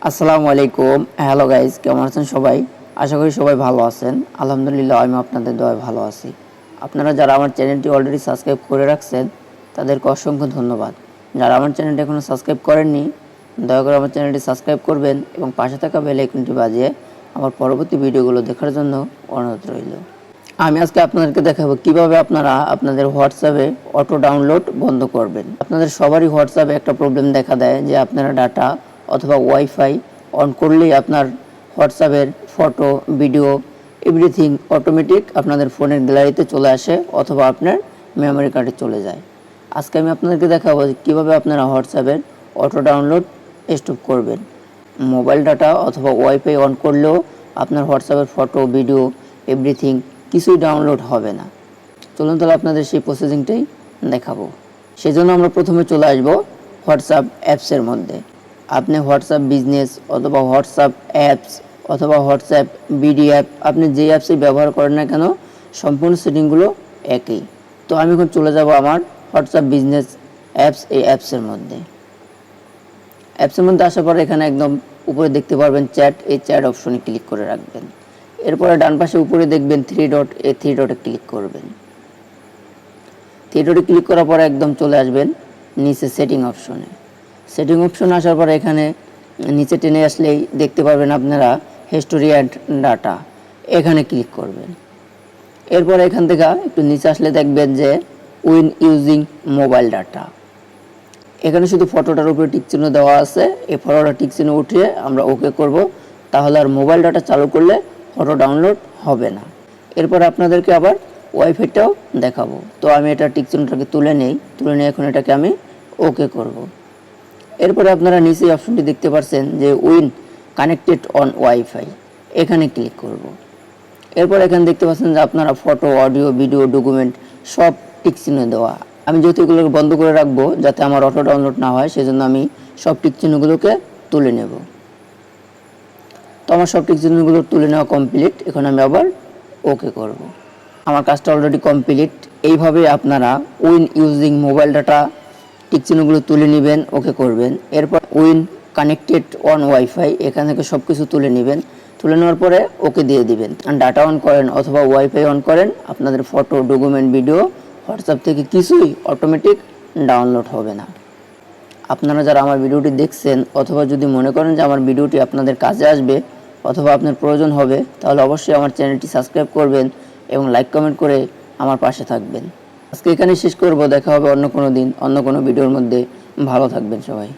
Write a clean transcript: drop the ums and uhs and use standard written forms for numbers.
আসসালামু আলাইকুম। Hello guys, কেমন আছেন সবাই? আশা করি সবাই ভালো আছেন। আলহামদুলিল্লাহ, আমি আপনাদের দয়ায় ভালো আছি। আপনারা যারা আমার চ্যানেলটি অলরেডি সাবস্ক্রাইব করে রাখছেন তাদেরকে অসংখ্য ধন্যবাদ। যারা আমার চ্যানেলটি এখনও সাবস্ক্রাইব করেননি, দয়া করে আমার চ্যানেলটি সাবস্ক্রাইব করবেন এবং পাশে থাকা বেল আইকনটি বাজিয়ে আমার পরবর্তী ভিডিওগুলো দেখার জন্য অনুরোধ রইল। আমি আজকে আপনাদেরকে দেখাবো কিভাবে আপনারা আপনাদের হোয়াটসঅ্যাপে অটো ডাউনলোড বন্ধ করবেন। আপনাদের সবারই হোয়াটসঅ্যাপে একটা প্রবলেম দেখা দেয় যে আপনারা ডাটা অথবা ওয়াইফাই অন করলেই আপনার হোয়াটসঅ্যাপের ফটো, ভিডিও, এভরিথিং অটোমেটিক আপনাদের ফোনের গ্যালারিতে চলে আসে অথবা আপনার মেমোরি কার্ডে চলে যায়। আজকে আমি আপনাদেরকে দেখাবো কীভাবে আপনারা হোয়াটসঅ্যাপের অটো ডাউনলোড স্টপ করবেন। মোবাইল ডাটা অথবা ওয়াইফাই অন করলেও আপনার হোয়াটসঅ্যাপের ফটো, ভিডিও, এভরিথিং কিছুই ডাউনলোড হবে না। চলুন তাহলে আপনাদের সেই প্রসেসিংটাই দেখাবো। সেজন্য আমরা প্রথমে চলে আসব হোয়াটসঅ্যাপ অ্যাপসের মধ্যে। আপনি হোয়াটসঅ্যাপ বিজনেস অথবা হোয়াটসঅ্যাপ অ্যাপস অথবা হোয়াটসঅ্যাপ বিডি অ্যাপ, আপনি যে অ্যাপসই ব্যবহার করেন না কেন সম্পূর্ণ সেটিংগুলো একই। তো আমি এখন চলে যাব আমার হোয়াটসঅ্যাপ বিজনেস অ্যাপস, এই অ্যাপসের মধ্যে আসার পরে এখানে একদম উপরে দেখতে পারবেন চ্যাট, এই চ্যাট অপশনে ক্লিক করে রাখবেন। এরপরে ডান পাশে উপরে দেখবেন থ্রি ডট, এই থ্রি ডটে ক্লিক করবেন। থ্রি ডটে ক্লিক করার পরে একদম চলে আসবেন নিচে সেটিং অপশনে। সেটিং অপশন আসার পরে এখানে নিচে টেনে আসলেই দেখতে পারবেন আপনারা হিস্টোরি অ্যান্ড ডাটা, এখানে ক্লিক করবেন। এরপরে এখান থেকে একটু নিচে আসলে দেখবেন যে উইন ইউজিং মোবাইল ডাটা, এখানে শুধু ফটোটার উপরে টিক চিহ্ন দেওয়া আছে। এই ফটোটা টিক চিহ্ন উঠিয়ে আমরা ওকে করব, তাহলে আর মোবাইল ডাটা চালু করলে ফটো ডাউনলোড হবে না। এরপর আপনাদেরকে আবার ওয়াইফাইটাও দেখাবো। তো আমি এটা টিক চিহ্নটাকে তুলে নিয়ে এখন এটাকে আমি ওকে করব। এরপরে আপনারা নিচে অপশনটি দেখতে পাচ্ছেন যে উইন কানেক্টেড অন ওয়াইফাই, এখানে ক্লিক করব। এরপর এখানে দেখতে পাচ্ছেন যে আপনারা ফটো, অডিও, ভিডিও, ডকুমেন্ট সব টিক চিহ্ন দেওয়া। আমি যেহেতু এগুলোকে বন্ধ করে রাখবো যাতে আমার অটো ডাউনলোড না হয়, সেজন্য আমি সব টিক চিহ্নগুলোকে তুলে নেব। তো আমার সব টিক চিহ্নগুলো তুলে নেওয়া কমপ্লিট। এখন আমি আবার ওকে করব। আমার কাজটা অলরেডি কমপ্লিট। এইভাবে আপনারা win using mobile data tick চিহ্নগুলো তুলে নেবেন, ওকে করবেন। এরপর উইন কানেক্টেড অন ওয়াইফাই, এখান থেকে সব কিছু তুলে নেবেন। তুলে নেওয়ার পরে ওকে দিয়ে দিবেন। ডাটা অন করেন অথবা ওয়াইফাই অন করেন, আপনাদের ফটো, ডকুমেন্ট, ভিডিও হোয়াটসঅ্যাপ থেকে কিছুই অটোমেটিক ডাউনলোড হবে না। আপনারা যারা আমার ভিডিওটি দেখছেন অথবা যদি মনে করেন যে আমার ভিডিওটি আপনাদের কাজে আসবে অথবা আপনার প্রয়োজন হবে, তাহলে অবশ্যই আমার চ্যানেলটি সাবস্ক্রাইব করবেন এবং লাইক কমেন্ট করে আমার পাশে থাকবেন। আজকে এখানে শেষ করব, দেখা হবে অন্য কোনো দিন অন্য কোনো ভিডিওর মধ্যে। ভালো থাকবেন সবাই।